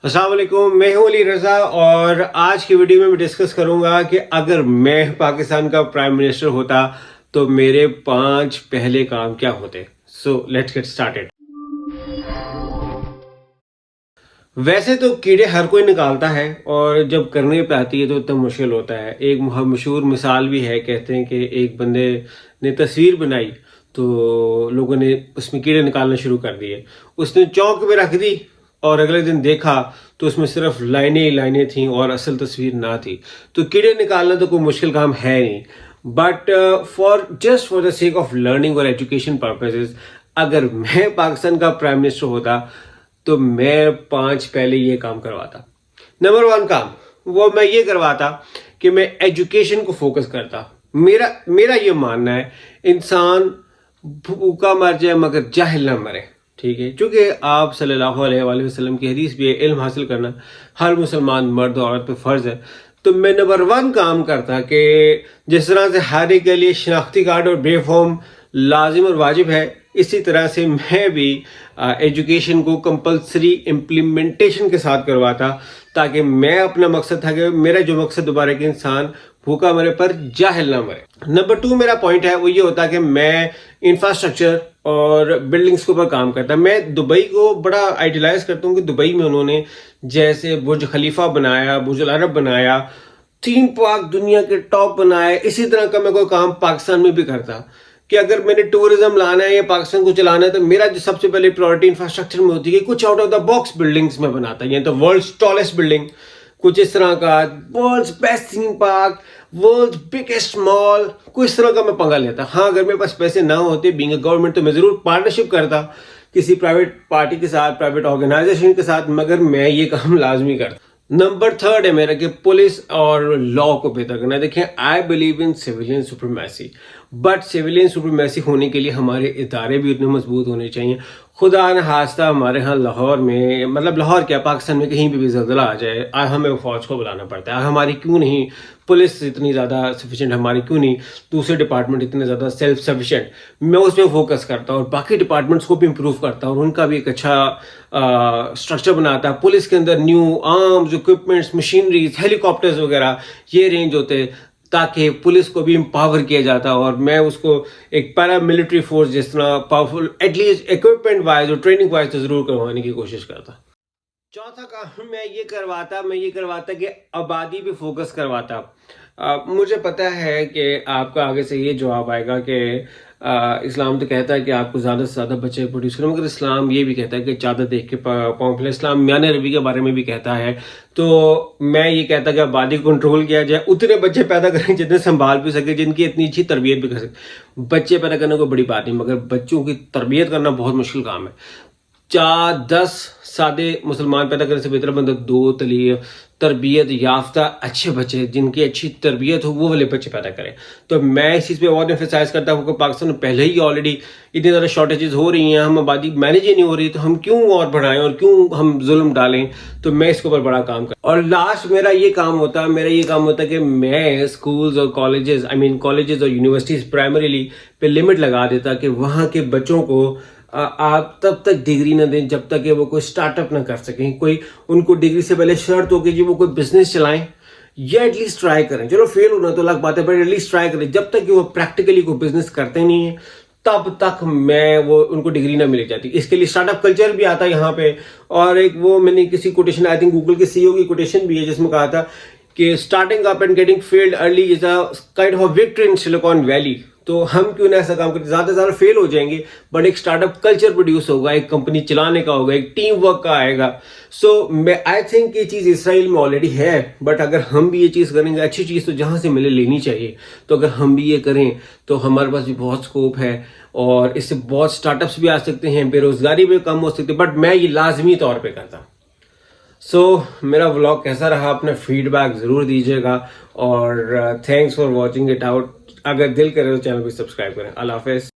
अस्सलाम वालेकुम, मैं हूं अली रज़ा और आज की वीडियो में मैं डिस्कस करूंगा कि अगर मैं पाकिस्तान का प्राइम मिनिस्टर होता तो मेरे 5 पहले काम क्या होते। So let's get started. वैसे तो कीड़े हर कोई निकालता है और जब करने पे आती है तो इतना मुश्किल होता है। एक मशहूर मिसाल भी है, कहते हैं कि एक बंदे ने तस्वीर बनाई तो लोगों ने उसमें कीड़े निकालना शुरू कर दिए। उसने चौक पे रख दी और अगले दिन देखा तो उसमें सिर्फ लाइनें ही लाइनें थीं और असल तस्वीर ना थी। तो कीड़े निकालना तो कोई मुश्किल काम है नहीं, but for the sake of learning और एजुकेशन पर्पसेस अगर मैं पाकिस्तान का प्राइम मिनिस्टर होता तो मैं 5 पहले ये काम करवाता। नंबर 1 काम वो मैं ये करवाता कि मैं एजुकेशन को फोकस करता। मेरा ये मानना है इंसान भूखा मर जाए मगर जाहिल ना मरे, ठीक है। क्योंकि आप सल्लल्लाहु अलैहि वसल्लम की हदीस भी है, इल्म हासिल करना हर मुसलमान मर्द और औरत पे फ़र्ज़ है। तो मैं नंबर 1 काम करता कि जिस तरह से हर एक के लिए शनाख्ती कार्ड और बे फॉर्म लाजिम और वाजिब है, इसी तरह से मैं भी एजुकेशन को कंपलसरी इम्प्लीमेंटेशन के साथ करवाता, ताकि मैं अपना मकसद था कि मेरा जो मकसद दोबारा कि इंसान भूखा मरे पर जाहिल ना मरे। नंबर 2 मेरा पॉइंट है वो ये होता कि मैं इंफ्रास्ट्रक्चर और बिल्डिंग्स के ऊपर काम करता। मैं दुबई को बड़ा आइडियलाइज करता हूँ कि दुबई में उन्होंने जैसे बुर्ज खलीफा बनाया, बुर्ज अल अरब बनाया, थीम पार्क दुनिया के टॉप बनाए, इसी तरह का मैं कोई काम पाकिस्तान में भी करता कि अगर मैंने टूरिज्म लाना है या पाकिस्तान को चलाना है तो मेरा जो सबसे पहले प्रायोरिटी इंफ्रास्ट्रक्चर में होती है कुछ out of the box buildings में बनाता है। तो वर्ल्ड्स टॉलेस्ट बिल्डिंग कुछ इस तरह का, world's best theme park, world's biggest mall, कुछ इस तरह का मैं पंगा लेता। हाँ, अगर मेरे पास पैसे ना होते बीइंग अ गवर्नमेंट तो मैं ज़रूर पार्टनरशिप करता किसी प्राइवेट पार्टी के साथ, प्राइवेट ऑर्गेनाइजेशन के साथ, मगर मैं ये काम लाजमी करता। नंबर 3 है मेरा कि पुलिस और लॉ को बेहतर करना। देखिए, I believe in civilian supremacy, but civilian supremacy होने के लिए हमारे इदारे भी उतने मजबूत होने चाहिए। खुदा न खास्ता हमारे यहाँ लाहौर में, मतलब लाहौर क्या पाकिस्तान में कहीं भी ज़ल्ज़ला आ जाए हमें फौज को बुलाना पड़ता है। हमारी क्यों नहीं पुलिस इतनी ज़्यादा सफिशेंट, हमारी क्यों नहीं दूसरे डिपार्टमेंट इतने ज़्यादा सेल्फ सफिशेंट। मैं उसमें फोकस करता हूँ और बाकी डिपार्टमेंट्स को भी इम्प्रूव करता हूँ और उनका भी एक अच्छा स्ट्रक्चर बनाता। पुलिस के अंदर new arms, equipments, machineries, helicopters वगैरह ये रेंज होते ताकि पुलिस को भी एम्पावर किया जाता और मैं उसको एक पैरा मिलिट्री फोर्स जिस तरह पावरफुल एटलीस्ट इक्विपमेंट वाइज और ट्रेनिंग वाइज तो ज़रूर करवाने की कोशिश करता। चौथा काम मैं ये करवाता कि आबादी पे फोकस करवाता। मुझे पता है कि आपका आगे से ये जवाब आएगा कि इस्लाम तो कहता है कि आपको ज़्यादा से ज़्यादा बच्चे प्रोड्यूस करें, मगर इस्लाम ये भी कहता है कि चादर देख के पाँव फैलाएं। इस्लाम मियान रबी के बारे में भी कहता है। तो मैं ये कहता कि आबादी को कंट्रोल किया जाए, उतने बच्चे पैदा करें जितने संभाल भी सके, जिनकी इतनी अच्छी तरबियत भी कर सके। बच्चे पैदा करना कोई बड़ी बात नहीं, मगर बच्चों की तरबियत करना बहुत मुश्किल काम है। 4-10 सादे मुसलमान पैदा करने से बेहतर बंदा 2 तरबियत याफ्ता अच्छे बच्चे जिनकी अच्छी तरबियत हो वो वाले बच्चे पैदा करें। तो मैं इस चीज़ पे बहुत एम्फेसाइज करता हूँ कि पाकिस्तान में पहले ही ऑलरेडी इतनी ज़्यादा शॉर्टेजेस हो रही हैं, हम आबादी मैनेज ही नहीं हो रही, तो हम क्यों और बढ़ाएं और क्यों हम जुल्म डालें। तो मैं इसके ऊपर बड़ा काम कर और लास्ट मेरा ये काम होता है कि मैं स्कूल्स और कॉलेजेस और यूनिवर्सिटीज़ प्राइमरीली पे लिमिट लगा देता कि वहाँ के बच्चों को आप तब तक डिग्री ना दें जब तक कि वो कोई स्टार्टअप ना कर सकें। कोई उनको डिग्री से पहले शर्त हो कि जी वो कोई बिजनेस चलाएं या एटलीस्ट ट्राई करें। चलो फेल होना तो अलग बात है, पर एटलीस्ट ट्राई करें। जब तक कि वो प्रैक्टिकली कोई बिजनेस करते नहीं है तब तक मैं वो उनको डिग्री ना मिल जाती। इसके लिए स्टार्टअप कल्चर भी आता है यहाँ पे। और एक वो मैंने किसी कोटेशन, आई थिंक गूगल के CEO की कोटेशन भी है, जिसमें कहा था कि starting up and getting failed early is a kind of victory in silicon valley. तो हम क्यों ना ऐसा काम करते, ज़्यादा से ज़्यादा फेल हो जाएंगे बट एक स्टार्टअप कल्चर प्रोड्यूस होगा, एक कंपनी चलाने का होगा, एक टीम वर्क का आएगा। सो मैं आई थिंक ये चीज़ इसराइल में ऑलरेडी है, बट अगर हम भी ये चीज़ करेंगे, अच्छी चीज़ तो जहाँ से मिले लेनी चाहिए। तो अगर हम भी ये करें तो हमारे पास भी बहुत स्कोप है और इससे बहुत स्टार्टअप्स भी आ सकते हैं, बेरोजगारी भी कम हो सकती है, बट मैं ये लाजमी तौर पर करता। मेरा व्लॉग कैसा रहा अपना फीडबैक ज़रूर दीजिएगा और thanks for watching it out. अगर दिल करे तो चैनल को सब्सक्राइब करें। अल्लाह हाफ़िज़।